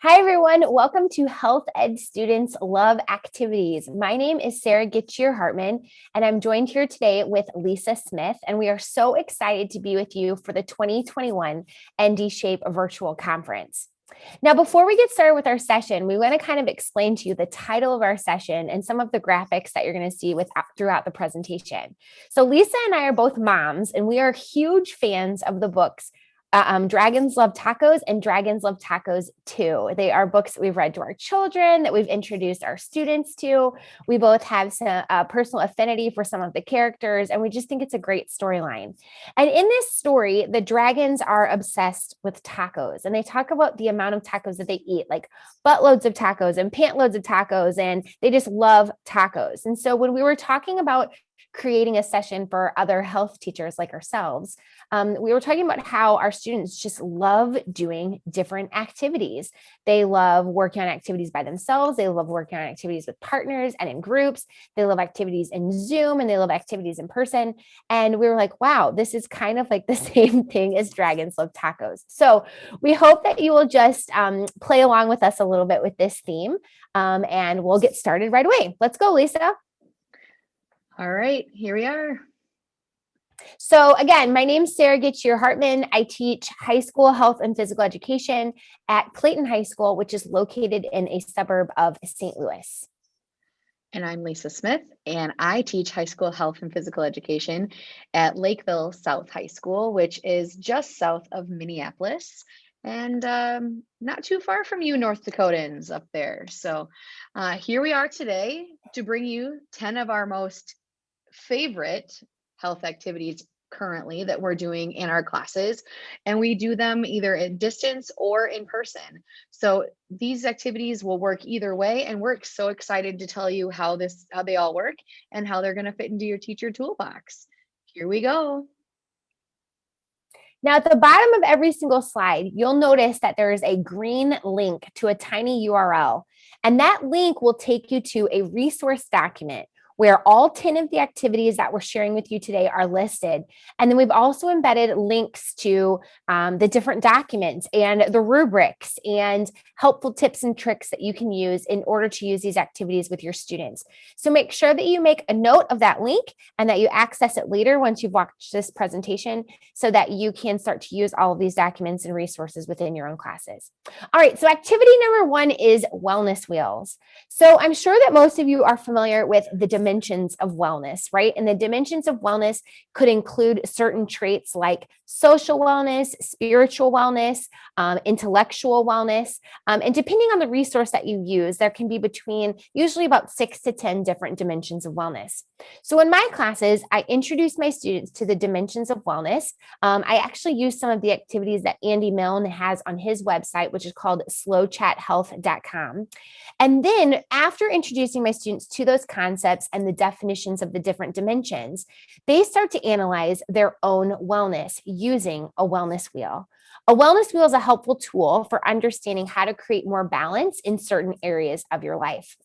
Hi, everyone. Welcome to Health Ed Students Love Activities. My name is Sarah Gietschier-Hartman, and I'm joined here today with Lisa Smith, and we are so excited to be with you for the 2021 ND-SHAPE Virtual Conference. Now, before we get started with our session, we want to kind of explain to you the title of our session and some of the graphics that you're going to see throughout the presentation. So Lisa and I are both moms, and we are huge fans of the books Dragons Love Tacos and Dragons Love Tacos 2. They are books that we've read to our children, that we've introduced our students to. We both have some personal affinity for some of the characters, and we just think it's a great storyline. And in this story, the dragons are obsessed with tacos, and they talk about the amount of tacos that they eat, like buttloads of tacos and pantloads of tacos, and they just love tacos. And so when we were talking about creating a session for other health teachers like ourselves, we were talking about how our students just love doing different activities. They love working on activities by themselves. They love working on activities with partners and in groups. They love activities in Zoom, and they love activities in person. And we were like, wow, this is kind of like the same thing as Dragons Love Tacos. So we hope that you will just play along with us a little bit with this theme, and we'll get started right away. Let's go, Lisa. All right, here we are. So again, my name is Sarah Gietschier-Hartman. I teach high school health and physical education at Clayton High School, which is located in a suburb of St. Louis. And I'm Lisa Smith, and I teach high school health and physical education at Lakeville South High School, which is just south of Minneapolis and not too far from you North Dakotans up there. So here we are today to bring you 10 of our most favorite health activities currently that we're doing in our classes, and we do them either at distance or in person. So these activities will work either way, and we're so excited to tell you how they all work and how they're going to fit into your teacher toolbox. Here we go. Now, at the bottom of every single slide, you'll notice that there is a green link to a tiny URL, and that link will take you to a resource document where all 10 of the activities that we're sharing with you today are listed. And then we've also embedded links to the different documents and the rubrics and helpful tips and tricks that you can use in order to use these activities with your students. So make sure that you make a note of that link and that you access it later once you've watched this presentation so that you can start to use all of these documents and resources within your own classes. All right, so activity number 1 is wellness wheels. So I'm sure that most of you are familiar with the dimensions of wellness, right? And the dimensions of wellness could include certain traits like social wellness, spiritual wellness, intellectual wellness. And depending on the resource that you use, there can be between usually about 6 to 10 different dimensions of wellness. So in my classes, I introduce my students to the dimensions of wellness. I actually use some of the activities that Andy Milne has on his website, which is called slowchathealth.com. And then after introducing my students to those concepts and the definitions of the different dimensions, they start to analyze their own wellness using a wellness wheel. A wellness wheel is a helpful tool for understanding how to create more balance in certain areas of your life.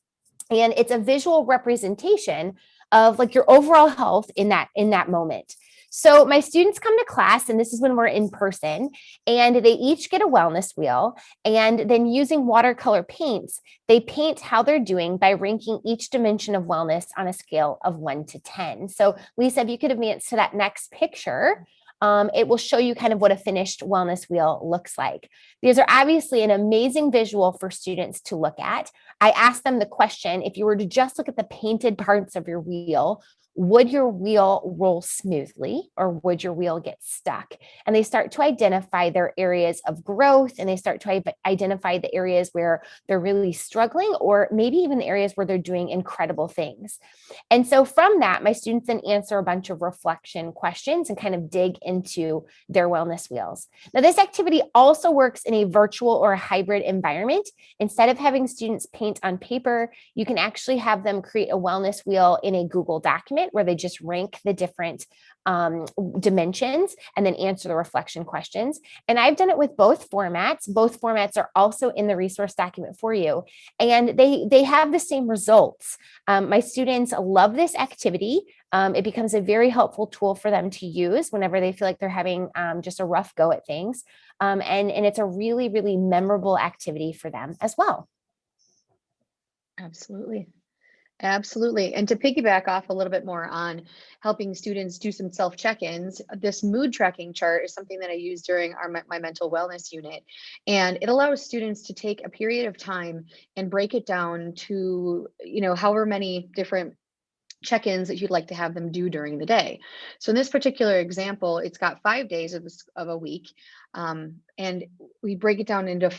And it's a visual representation of like your overall health in that moment. So my students come to class, and this is when we're in person, and they each get a wellness wheel, and then using watercolor paints, they paint how they're doing by ranking each dimension of wellness on a scale of 1 to 10. So Lisa, if you could advance to that next picture, it will show you kind of what a finished wellness wheel looks like. These are obviously an amazing visual for students to look at. I asked them the question, if you were to just look at the painted parts of your wheel, would your wheel roll smoothly or would your wheel get stuck? And they start to identify their areas of growth, and they start to identify the areas where they're really struggling, or maybe even the areas where they're doing incredible things. And so from that, my students then answer a bunch of reflection questions and kind of dig into their wellness wheels. Now, this activity also works in a virtual or a hybrid environment. Instead of having students paint on paper, you can actually have them create a wellness wheel in a Google document where they just rank the different dimensions and then answer the reflection questions. And I've done it with both formats. Both formats are also in the resource document for you. And they have the same results. My students love this activity. It becomes a very helpful tool for them to use whenever they feel like they're having just a rough go at things. And it's a really, really memorable activity for them as well. Absolutely. Absolutely. And to piggyback off a little bit more on helping students do some self check-ins, this mood tracking chart is something that I use during my mental wellness unit. And it allows students to take a period of time and break it down to, however many different check-ins that you'd like to have them do during the day. So in this particular example, it's got 5 days of a week. And we break it down into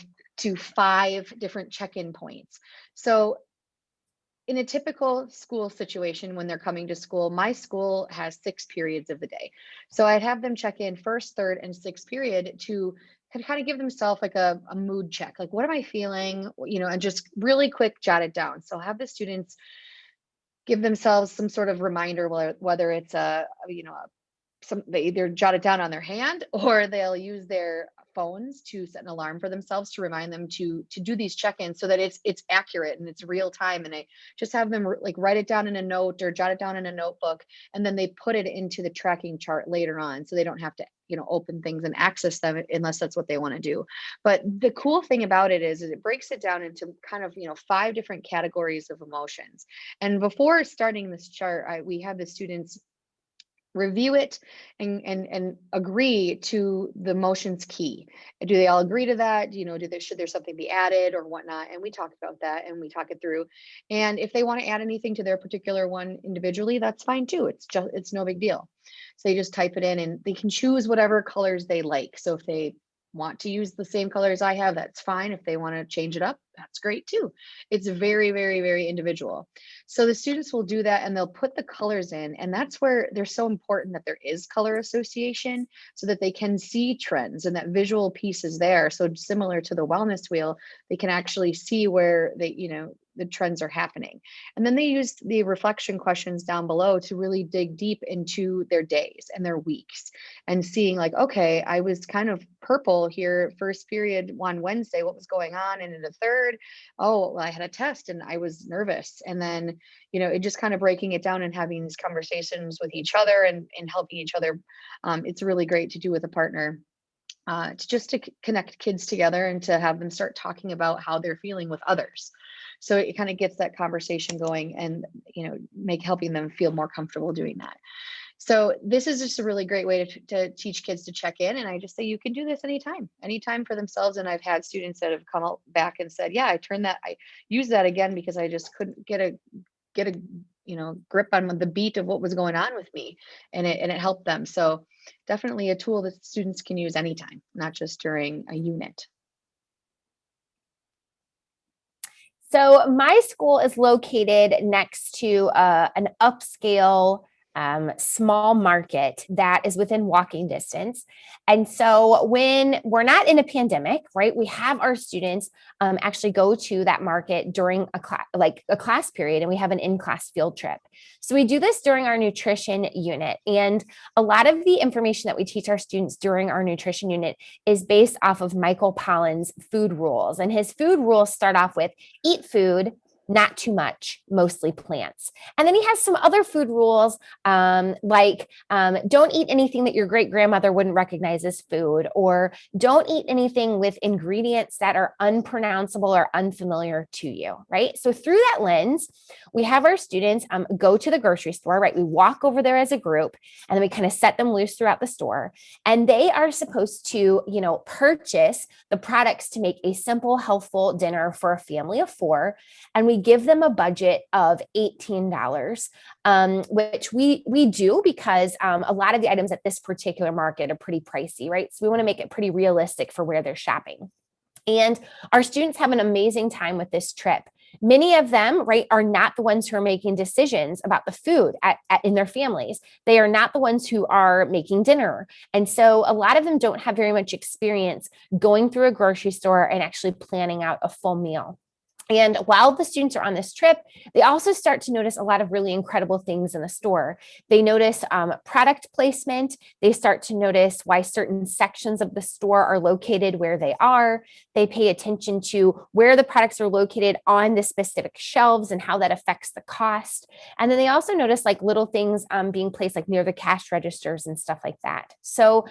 5 different check-in points. So in a typical school situation, when they're coming to school, my school has 6 periods of the day. So I'd have them check in first, third, and sixth period to kind of give themselves like a mood check. Like, what am I feeling? And just really quick jot it down. So have the students give themselves some sort of reminder, whether it's they either jot it down on their hand or they'll use their phones to set an alarm for themselves to remind them to do these check-ins so that it's accurate and it's real time. And I just have them like write it down in a note or jot it down in a notebook, and then they put it into the tracking chart later on, so they don't have to open things and access them unless that's what they want to do. But the cool thing about it is it breaks it down into kind of 5 different categories of emotions. And before starting this chart, we had the students review it and agree to the motions key. Do they all agree to that? Should there something be added or whatnot? And we talk about that and we talk it through. And if they want to add anything to their particular one individually, that's fine too. It's no big deal. So they just type it in and they can choose whatever colors they like. So if they want to use the same colors I have, that's fine. If they want to change it up, that's great too. It's very, very, very individual. So the students will do that and they'll put the colors in. And that's where they're so important that there is color association so that they can see trends, and that visual piece is there. So similar to the wellness wheel, they can actually see where the trends are happening. And then they use the reflection questions down below to really dig deep into their days and their weeks and seeing like, okay, I was kind of purple here first period on Wednesday, what was going on? And in the third, oh, well, I had a test and I was nervous. And then, it just kind of breaking it down and having these conversations with each other and helping each other. It's really great to do with a partner. To connect kids together and to have them start talking about how they're feeling with others. So it kind of gets that conversation going and, helping them feel more comfortable doing that. So this is just a really great way to teach kids to check in. And I just say, you can do this anytime for themselves. And I've had students that have come out back and said, yeah, I used that again because I just couldn't get a grip on the beat of what was going on with me, and it helped them. So definitely a tool that students can use anytime, not just during a unit. So my school is located next to an upscale small market that is within walking distance. And so when we're not in a pandemic, right, we have our students actually go to that market during a class period, and we have an in-class field trip. So we do this during our nutrition unit. And a lot of the information that we teach our students during our nutrition unit is based off of Michael Pollan's food rules. And his food rules start off with eat food, not too much, mostly plants. And then he has some other food rules like don't eat anything that your great grandmother wouldn't recognize as food, or don't eat anything with ingredients that are unpronounceable or unfamiliar to you, right? So through that lens, we have our students go to the grocery store, right? We walk over there as a group, and then we kind of set them loose throughout the store. And they are supposed to, purchase the products to make a simple, healthful dinner for a family of 4. And we give them a budget of $18, which we do because a lot of the items at this particular market are pretty pricey, right? So we want to make it pretty realistic for where they're shopping. And our students have an amazing time with this trip. Many of them, right, are not the ones who are making decisions about the food in their families. They are not the ones who are making dinner. And so a lot of them don't have very much experience going through a grocery store and actually planning out a full meal. And while the students are on this trip, they also start to notice a lot of really incredible things in the store. They notice product placement. They start to notice why certain sections of the store are located where they are. They pay attention to where the products are located on the specific shelves and how that affects the cost. And then they also notice like little things being placed like near the cash registers and stuff like that. So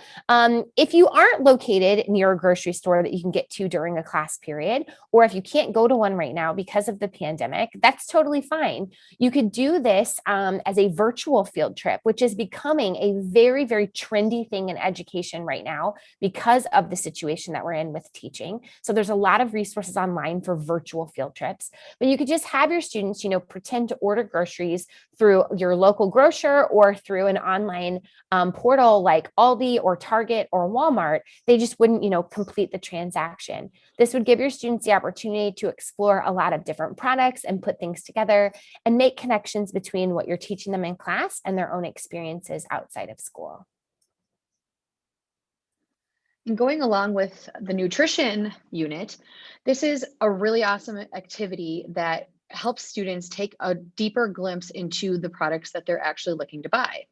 if you aren't located near a grocery store that you can get to during a class period, or if you can't go to one right now because of the pandemic, that's totally fine. You could do this as a virtual field trip, which is becoming a very, very trendy thing in education right now because of the situation that we're in with teaching. So there's a lot of resources online for virtual field trips, but you could just have your students, pretend to order groceries through your local grocer or through an online portal like Aldi or Target or Walmart. They just wouldn't, complete the transaction. This would give your students the opportunity to explore a lot of different products and put things together and make connections between what you're teaching them in class and their own experiences outside of school. And going along with the nutrition unit, this is a really awesome activity that helps students take a deeper glimpse into the products that they're actually looking to buy.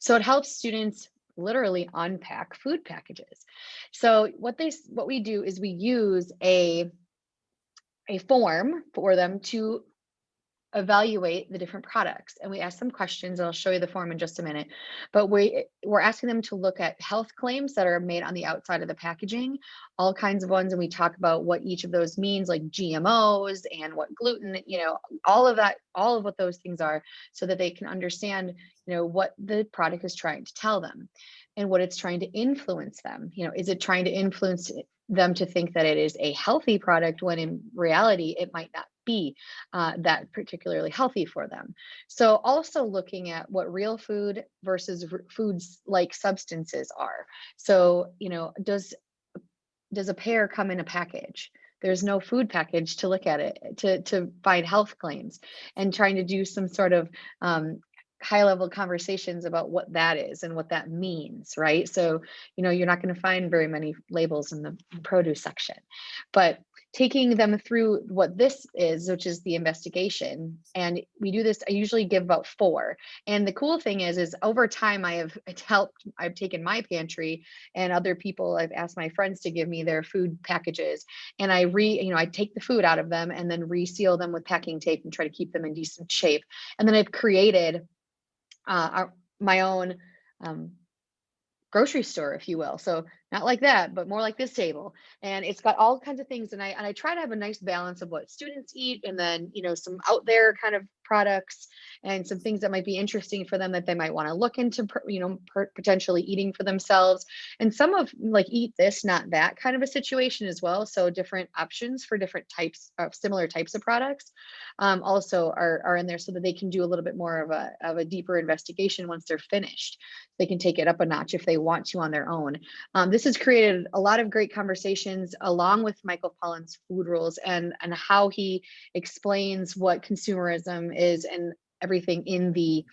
So it helps students literally unpack food packages. So what we do is we use a form for them to evaluate the different products, and we ask them questions, and I'll show you the form in just a minute. But we're asking them to look at health claims that are made on the outside of the packaging, all kinds of ones, and we talk about what each of those means, like GMOs and what gluten, all of that, all of what those things are, so that they can understand, what the product is trying to tell them and what it's trying to influence them. Is it trying to influence them to think that it is a healthy product when in reality it might not be that particularly healthy for them. So also looking at what real food versus foods like substances are. So, does a pear come in a package? There's no food package to look at it to find health claims, and trying to do some sort of high level conversations about what that is and what that means, right? So, you're not going to find very many labels in the produce section, but taking them through what this is, which is the investigation. And we do this, I usually give about 4. And the cool thing is over time, I've taken my pantry, and other people, I've asked my friends to give me their food packages, and I take the food out of them and then reseal them with packing tape and try to keep them in decent shape. And then I've created my own grocery store, if you will. So not like that, but more like this table. And it's got all kinds of things. And I try to have a nice balance of what students eat, and then, some out there kind of products and some things that might be interesting for them that they might want to look into, potentially eating for themselves. And some of like eat this, not that kind of a situation as well. So different options for different types of similar types of products also are in there, so that they can do a little bit more of a deeper investigation once they're finished. They can take it up a notch if they want to on their own. This has created a lot of great conversations along with Michael Pollan's food rules and how he explains what consumerism is and everything in the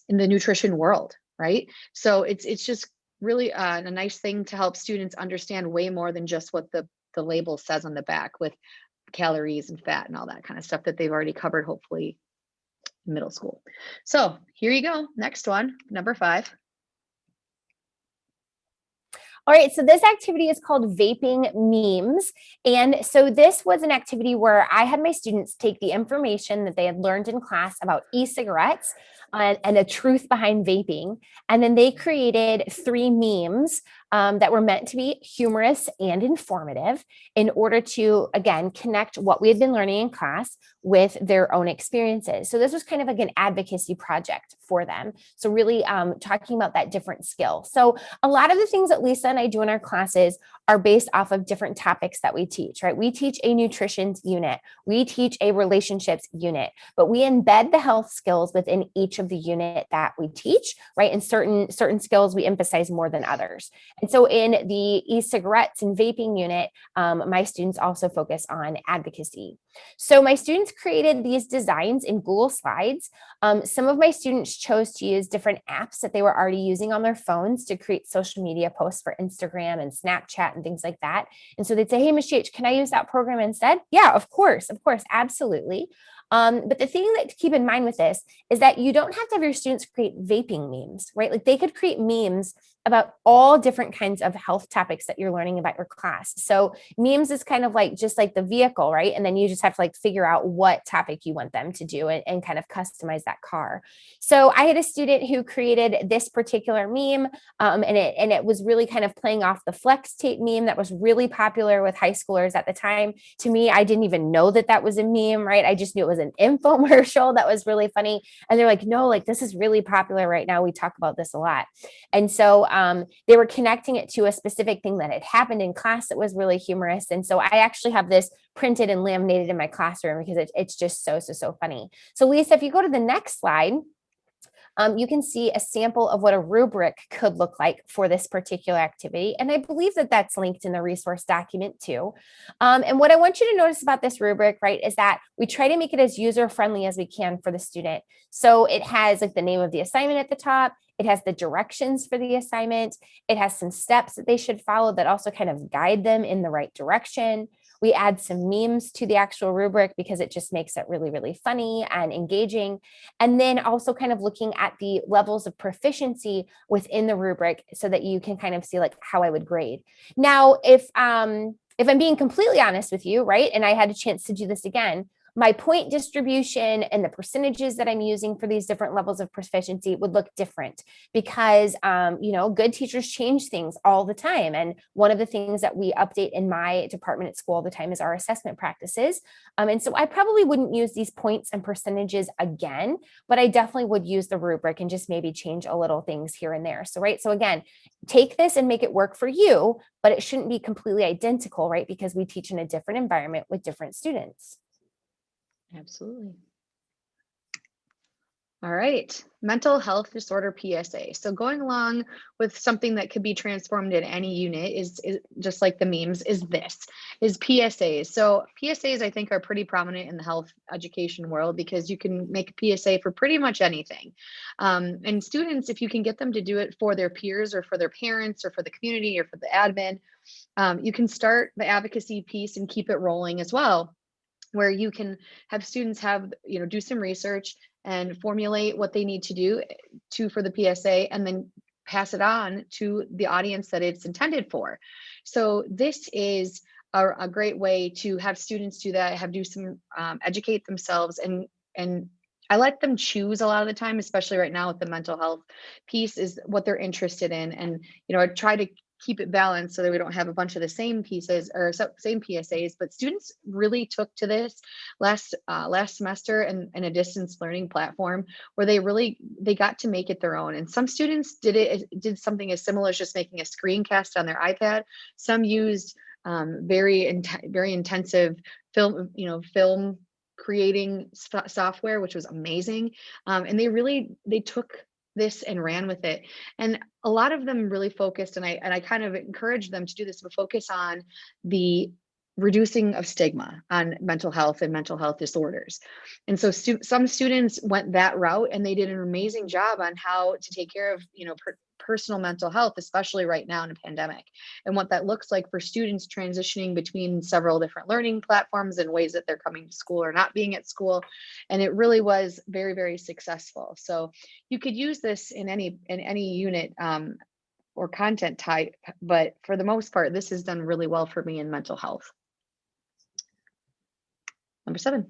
nutrition world, right? So it's just really a nice thing to help students understand way more than just what the label says on the back, with calories and fat and all that kind of stuff that they've already covered, hopefully in middle school. So here you go. Next one, number 5. All right, so this activity is called Vaping Memes. And so this was an activity where I had my students take the information that they had learned in class about e-cigarettes and the truth behind vaping. And then they created 3 memes that were meant to be humorous and informative in order to, again, connect what we had been learning in class with their own experiences. So this was kind of like an advocacy project for them. So really talking about that different skill. So a lot of the things that Lisa and I do in our classes are based off of different topics that we teach, right? We teach a nutrition unit, we teach a relationships unit, but we embed the health skills within each of the unit that we teach, right? And certain skills we emphasize more than others. And so in the e-cigarettes and vaping unit, my students also focus on advocacy. So my students created these designs in Google Slides. Some of my students chose to use different apps that they were already using on their phones to create social media posts for Instagram and Snapchat chat and things like that. And so they'd say, hey, Ms. H, can I use that program instead? Yeah, of course, absolutely. But the thing that to keep in mind with this is that you don't have to have your students create vaping memes, right? Like they could create memes about all different kinds of health topics that you're learning about your class. So memes is kind of like just like the vehicle, right? And then you just have to like figure out what topic you want them to do and kind of customize that car. So I had a student who created this particular meme, and it was really kind of playing off the flex tape meme that was really popular with high schoolers at the time. To me, I didn't even know that that was a meme, right? I just knew it was an infomercial that was really funny. And they're like, no, like this is really popular right now. We talk about this a lot. And so they were connecting it to a specific thing that had happened in class that was really humorous. And so I actually have this printed and laminated in my classroom because it's just so funny. So Lisa, if you go to the next slide, you can see a sample of what a rubric could look like for this particular activity. And I believe that that's linked in the resource document too. And what I want you to notice about this rubric, right, is that we try to make it as user-friendly as we can for the student. So it has like the name of the assignment at the top. It has the directions for the assignment. It has some steps that they should follow that also kind of guide them in the right direction. We add some memes to the actual rubric because it just makes it really funny and engaging. And then also kind of looking at the levels of proficiency within the rubric so that you can kind of see like how I would grade. Now, if I'm being completely honest with you, right, and I had a chance to do this again, my point distribution and the percentages that I'm using for these different levels of proficiency would look different because, good teachers change things all the time. And one of the things that we update in my department at school all the time is our assessment practices. And so I probably wouldn't use these points and percentages again, but I definitely would use the rubric and just maybe change a little things here and there. So, right. So again, take this and make it work for you, but it shouldn't be completely identical, right? Because we teach in a different environment with different students. Absolutely. All right, mental health disorder PSA. So going along with something that could be transformed in any unit is just like the memes is PSAs. So PSAs I think are pretty prominent in the health education world because you can make a PSA for pretty much anything. And students, if you can get them to do it for their peers or for their parents or for the community or for the admin, you can start the advocacy piece and keep it rolling as well, where you can have students do some research and formulate what they need to do for the PSA and then pass it on to the audience that it's intended for. So this is a great way to have students do that, educate themselves and I let them choose a lot of the time, especially right now with the mental health piece is what they're interested in. And, I try to keep it balanced so that we don't have a bunch of the same pieces or same PSAs, but students really took to this last semester in a distance learning platform where they got to make it their own. And some students did something as similar as just making a screencast on their iPad. Some used very intensive film creating software, which was amazing. And they took this and ran with it. And a lot of them really focused, and I kind of encouraged them to do this, but focus on the reducing of stigma on mental health and mental health disorders. And so some students went that route and they did an amazing job on how to take care of, personal mental health, especially right now in a pandemic, and what that looks like for students transitioning between several different learning platforms and ways that they're coming to school or not being at school. And it really was very successful. So you could use this in any unit or content type, but for the most part, this has done really well for me in mental health. Number 7.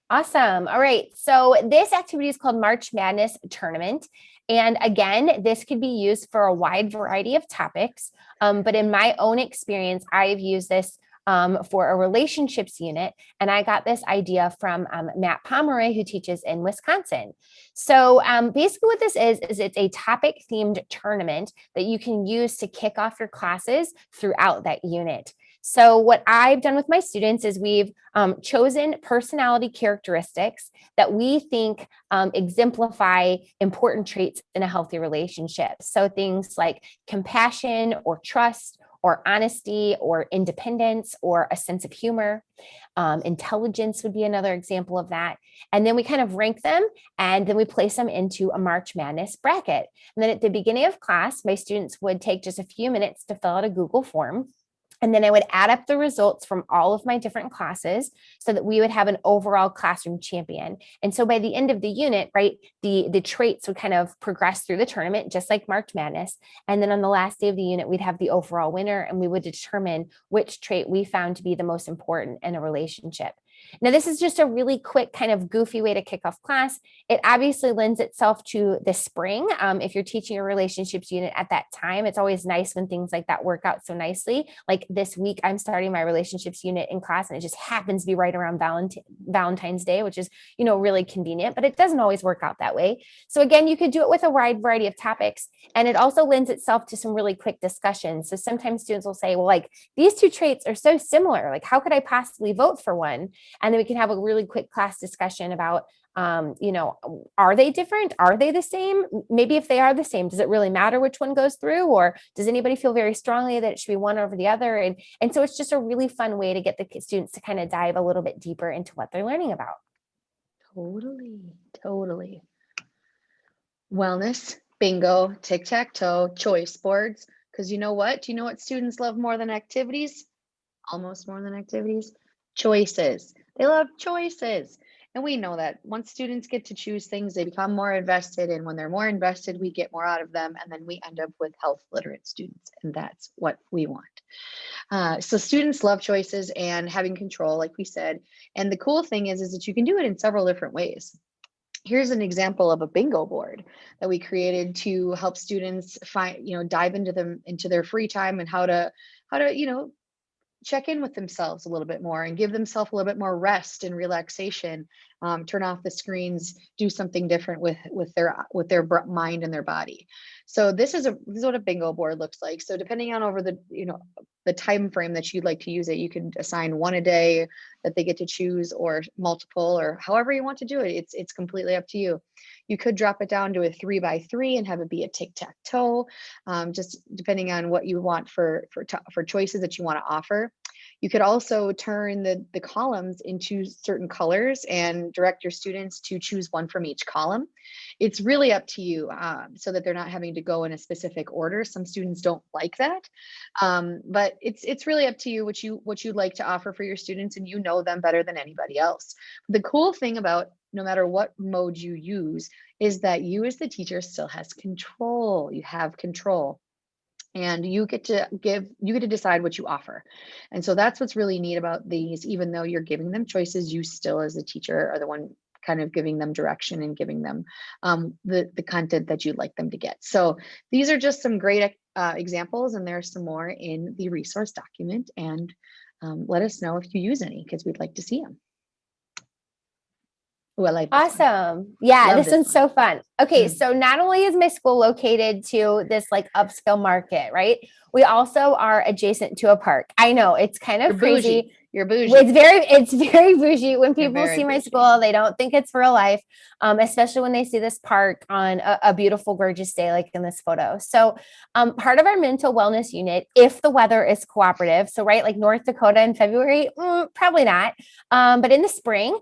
Awesome. All right. So this activity is called March Madness Tournament. And again, this could be used for a wide variety of topics. But in my own experience, I've used this for a relationships unit. And I got this idea from Matt Pomeroy, who teaches in Wisconsin. So basically what this is it's a topic themed tournament that you can use to kick off your classes throughout that unit. So what I've done with my students is we've chosen personality characteristics that we think exemplify important traits in a healthy relationship. So things like compassion or trust or honesty or independence or a sense of humor. Intelligence would be another example of that. And then we kind of rank them and then we place them into a March Madness bracket. And then at the beginning of class, my students would take just a few minutes to fill out a Google form. And then I would add up the results from all of my different classes so that we would have an overall classroom champion. And so by the end of the unit, right, the traits would kind of progress through the tournament, just like March Madness. And then on the last day of the unit, we'd have the overall winner, and we would determine which trait we found to be the most important in a relationship. Now, this is just a really quick kind of goofy way to kick off class. It obviously lends itself to the spring. If you're teaching a relationships unit at that time, it's always nice when things like that work out so nicely. Like this week, I'm starting my relationships unit in class, and it just happens to be right around Valentine's Day, which is, really convenient, but it doesn't always work out that way. So again, you could do it with a wide variety of topics, and it also lends itself to some really quick discussions. So sometimes students will say, well, like these two traits are so similar, like how could I possibly vote for one? And then we can have a really quick class discussion about, are they different? Are they the same? Maybe if they are the same, does it really matter which one goes through? Or does anybody feel very strongly that it should be one over the other? And so it's just a really fun way to get the students to kind of dive a little bit deeper into what they're learning about. Totally. Wellness, bingo, tic-tac-toe, choice boards. Because you know what? Do you know what students love more than activities? Almost more than activities? Choices. They love choices. And we know that once students get to choose things, they become more invested. And when they're more invested, we get more out of them. And then we end up with health literate students. And that's what we want. So students love choices and having control, like we said. And the cool thing is that you can do it in several different ways. Here's an example of a bingo board that we created to help students dive into their free time and how to check in with themselves a little bit more and give themselves a little bit more rest and relaxation. Turn off the screens, do something different with their mind and their body. So this is what a bingo board looks like. So depending on over the time frame that you'd like to use it, you can assign one a day that they get to choose, or multiple, or however you want to do it. It's completely up to you. You could drop it down to a 3x3 and have it be a tic-tac-toe, just depending on what you want for choices that you want to offer. You could also turn the columns into certain colors and direct your students to choose one from each column. It's really up to you, so that they're not having to go in a specific order. Some students don't like that, but it's really up to you what you'd like to offer for your students, and you know them better than anybody else. The cool thing about no matter what mode you use is that you as the teacher still has control. You have control. And you get to decide what you offer. And so that's what's really neat about these. Even though you're giving them choices, you still as a teacher are the one kind of giving them direction and giving them the content that you'd like them to get. So these are just some great examples, and there's some more in the resource document. And let us know if you use any, because we'd like to see them. Oh, I like this one. Awesome. Yeah, Love this this one's one. so fun. Okay, so not only is my school located to this like upscale market, right? We also are adjacent to a park. I know it's kind of You're crazy. bougie. You're bougie. It's very bougie. When people very see my bougie. school, they don't think it's real life, especially when they see this park on a beautiful, gorgeous day like in this photo. So part of our mental wellness unit, if the weather is cooperative, so right, like North Dakota in February, probably not, but in the spring,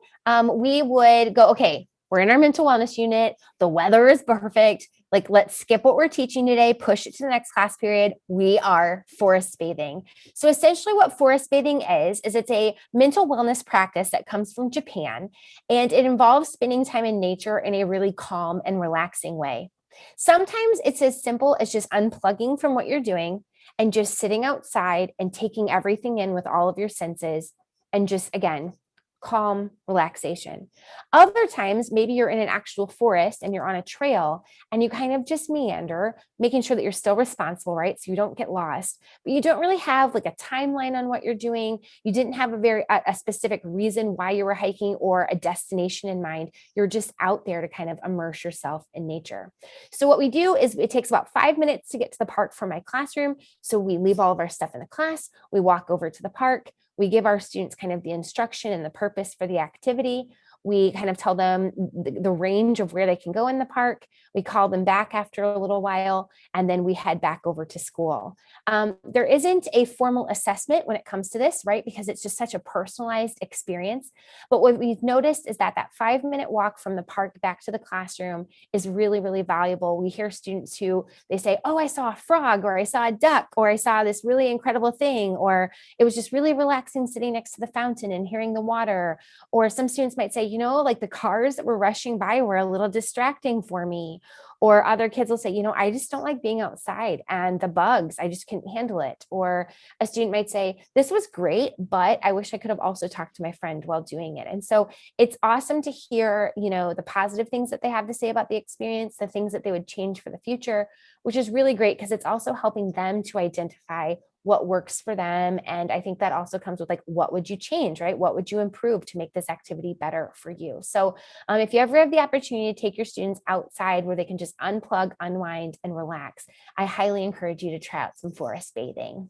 we would go, okay, we're in our mental wellness unit. The weather is perfect. Like, let's skip what we're teaching today, push it to the next class period. We are forest bathing. So essentially what forest bathing is it's a mental wellness practice that comes from Japan, and it involves spending time in nature in a really calm and relaxing way. Sometimes it's as simple as just unplugging from what you're doing and just sitting outside and taking everything in with all of your senses and just, again, calm relaxation. Other times, maybe you're in an actual forest and you're on a trail and you kind of just meander, making sure that you're still responsible, right? So you don't get lost, but you don't really have like a timeline on what you're doing. You didn't have a specific reason why you were hiking or a destination in mind. You're just out there to kind of immerse yourself in nature. So what we do is it takes about 5 minutes to get to the park from my classroom. So we leave all of our stuff in the class. We walk over to the park. We give our students kind of the instruction and the purpose for the activity. We kind of tell them the range of where they can go in the park. We call them back after a little while, and then we head back over to school. There isn't a formal assessment when it comes to this, right? Because it's just such a personalized experience. But what we've noticed is that 5-minute walk from the park back to the classroom is really, really valuable. We hear students who they say, oh, I saw a frog, or I saw a duck, or I saw this really incredible thing, or it was just really relaxing sitting next to the fountain and hearing the water. Or some students might say, like the cars that were rushing by were a little distracting for me. Or other kids will say, I just don't like being outside, and the bugs, I just couldn't handle it. Or a student might say, this was great, but I wish I could have also talked to my friend while doing it. And so it's awesome to hear, the positive things that they have to say about the experience, the things that they would change for the future, which is really great because it's also helping them to identify what works for them. And I think that also comes with what would you change, right? What would you improve to make this activity better for you? So if you ever have the opportunity to take your students outside where they can just unplug, unwind, and relax, I highly encourage you to try out some forest bathing.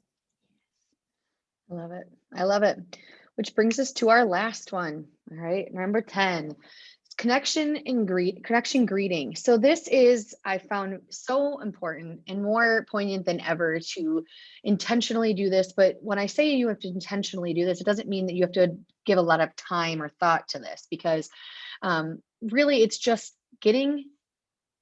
I love it. I love it. Which brings us to our last one. All right. Number 10. Connection greeting. So this is, I found, so important and more poignant than ever to intentionally do this. But when I say you have to intentionally do this, it doesn't mean that you have to give a lot of time or thought to this, because really it's just getting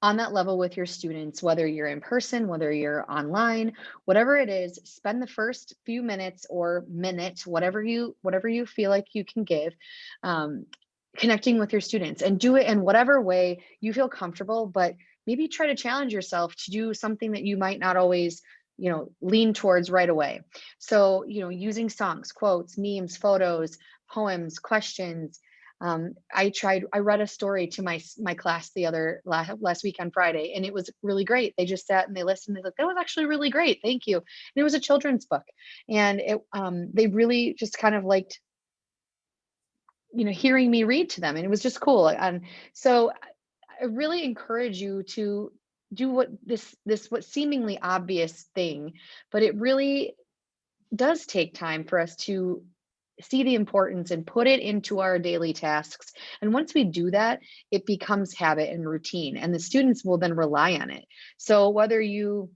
on that level with your students, whether you're in person, whether you're online, whatever it is. Spend the first few minutes or minute, whatever you feel like you can give, connecting with your students, and do it in whatever way you feel comfortable, but maybe try to challenge yourself to do something that you might not always, lean towards right away. So, using songs, quotes, memes, photos, poems, questions. I read a story to my class last week on Friday, and it was really great. They just sat and they listened. They're like, that was actually really great. Thank you. And it was a children's book. And they really just kind of liked, hearing me read to them, and it was just cool. And so I really encourage you to do what seemingly obvious thing, but it really does take time for us to see the importance and put it into our daily tasks. And once we do that, it becomes habit and routine, and the students will then rely on it. So whether you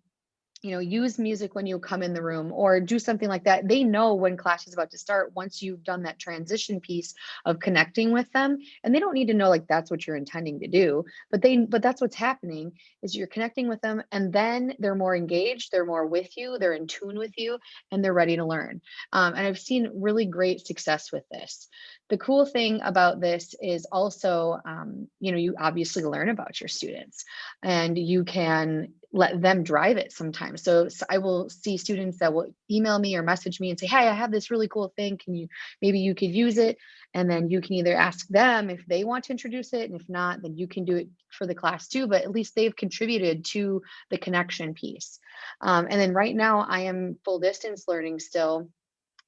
use music when you come in the room or do something like that, they know when class is about to start once you've done that transition piece of connecting with them. And they don't need to know that's what you're intending to do, but that's what's happening, is you're connecting with them, and then they're more engaged, they're more with you, they're in tune with you, and they're ready to learn. And I've seen really great success with this. The cool thing about this is also, you obviously learn about your students, and you can let them drive it sometimes. So I will see students that will email me or message me and say, hey, I have this really cool thing. Maybe you could use it. And then you can either ask them if they want to introduce it. And if not, then you can do it for the class too, but at least they've contributed to the connection piece. And then right now I am full distance learning still.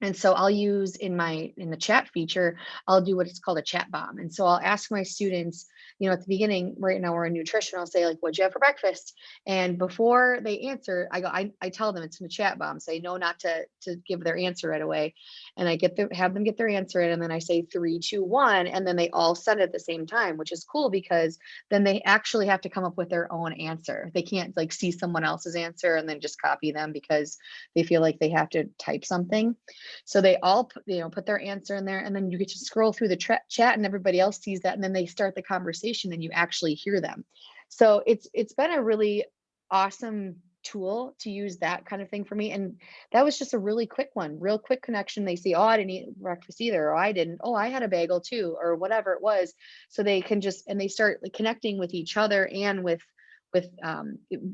And so I'll use in the chat feature, I'll do what is called a chat bomb. And so I'll ask my students, at the beginning, right now we're in nutrition, I'll say what'd you have for breakfast? And before they answer, I tell them it's in a chat bomb. So I know not to give their answer right away. And I have them get their answer in, and then I say 3, 2, 1, and then they all send it at the same time, which is cool because then they actually have to come up with their own answer. They can't see someone else's answer and then just copy them because they feel like they have to type something. So they all put their answer in there, and then you get to scroll through the chat and everybody else sees that, and then they start the conversation and you actually hear them. So it's been a really awesome tool to use that kind of thing for me. And that was just a really quick one, real quick connection. They see, oh, I didn't eat breakfast either, or I didn't, oh, I had a bagel too, or whatever it was. So they can and they start connecting with each other and with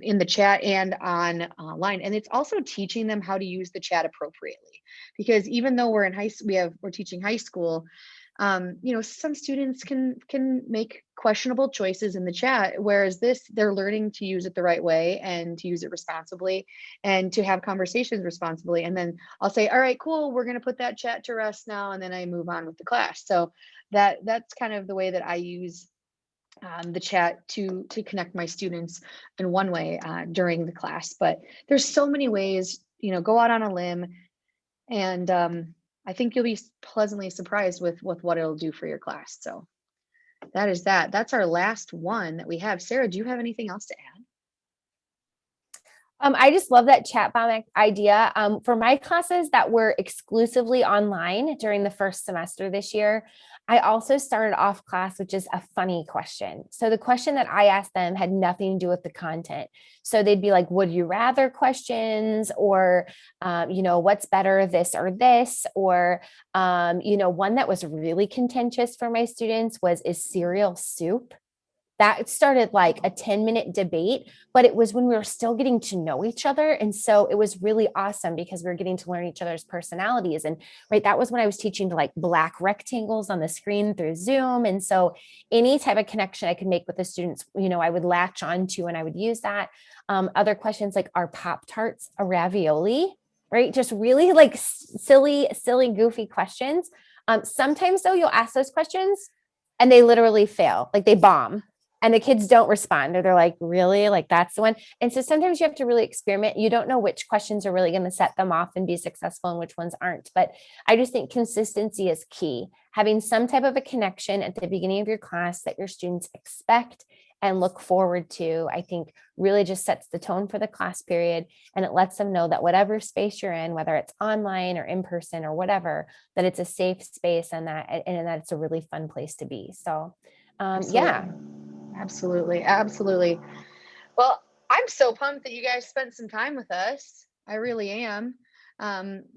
in the chat and online. And it's also teaching them how to use the chat appropriately, because even though we're in we're teaching high school, some students can make questionable choices in the chat, whereas they're learning to use it the right way and to use it responsibly and to have conversations responsibly. And then I'll say, all right, cool, we're going to put that chat to rest now, and then I move on with the class. So that's kind of the way that I use the chat to connect my students in one way during the class. But there's so many ways, go out on a limb, and I think you'll be pleasantly surprised with what it'll do for your class. So that is that. That's our last one that we have. Sarah, do you have anything else to add? I just love that chat bomb idea. For my classes that were exclusively online during the first semester this year, I also started off class with just a funny question. So the question that I asked them had nothing to do with the content. So they'd be like, would you rather questions, or, what's better, this or this? Or, one that was really contentious for my students was, is cereal soup? That started like a 10-minute debate, but it was when we were still getting to know each other. And so it was really awesome because we were getting to learn each other's personalities. And right, that was when I was teaching to like black rectangles on the screen through Zoom. And so any type of connection I could make with the students, I would latch onto and I would use that. Other questions like, are Pop-Tarts a ravioli? Right? Just really like silly, goofy questions. Sometimes though, you'll ask those questions and they literally fail, like they bomb. And the kids don't respond, or they're like, really? Like, that's the one. And so sometimes you have to really experiment. You don't know which questions are really going to set them off and be successful and which ones aren't. But I just think consistency is key. Having some type of a connection at the beginning of your class that your students expect and look forward to, I think really just sets the tone for the class period. And it lets them know that whatever space you're in, whether it's online or in person or whatever, that it's a safe space and that it's a really fun place to be. So yeah. Absolutely. Absolutely. Well, I'm so pumped that you guys spent some time with us. I really am.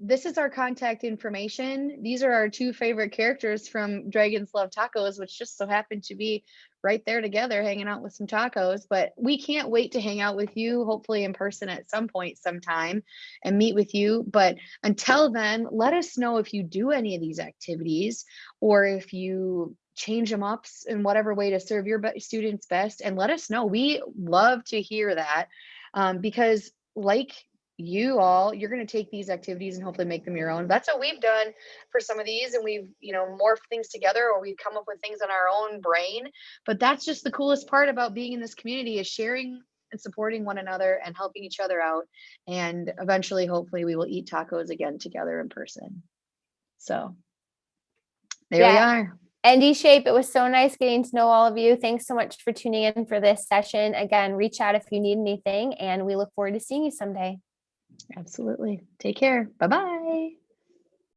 This is our contact information. These are our two favorite characters from Dragons Love Tacos, which just so happen to be right there together hanging out with some tacos. But we can't wait to hang out with you, hopefully in person at some point sometime, and meet with you. But until then, let us know if you do any of these activities, or if you change them up in whatever way to serve your students best, and let us know. We love to hear that, because like you all, you're going to take these activities and hopefully make them your own. That's what we've done for some of these, and we've morphed things together, or we've come up with things on our own brain. But that's just the coolest part about being in this community, is sharing and supporting one another and helping each other out. And eventually, hopefully, we will eat tacos again together in person. So there we are. ND-SHAPE, it was so nice getting to know all of you. Thanks so much for tuning in for this session. Again, reach out if you need anything, and we look forward to seeing you someday. Absolutely. Take care. Bye-bye.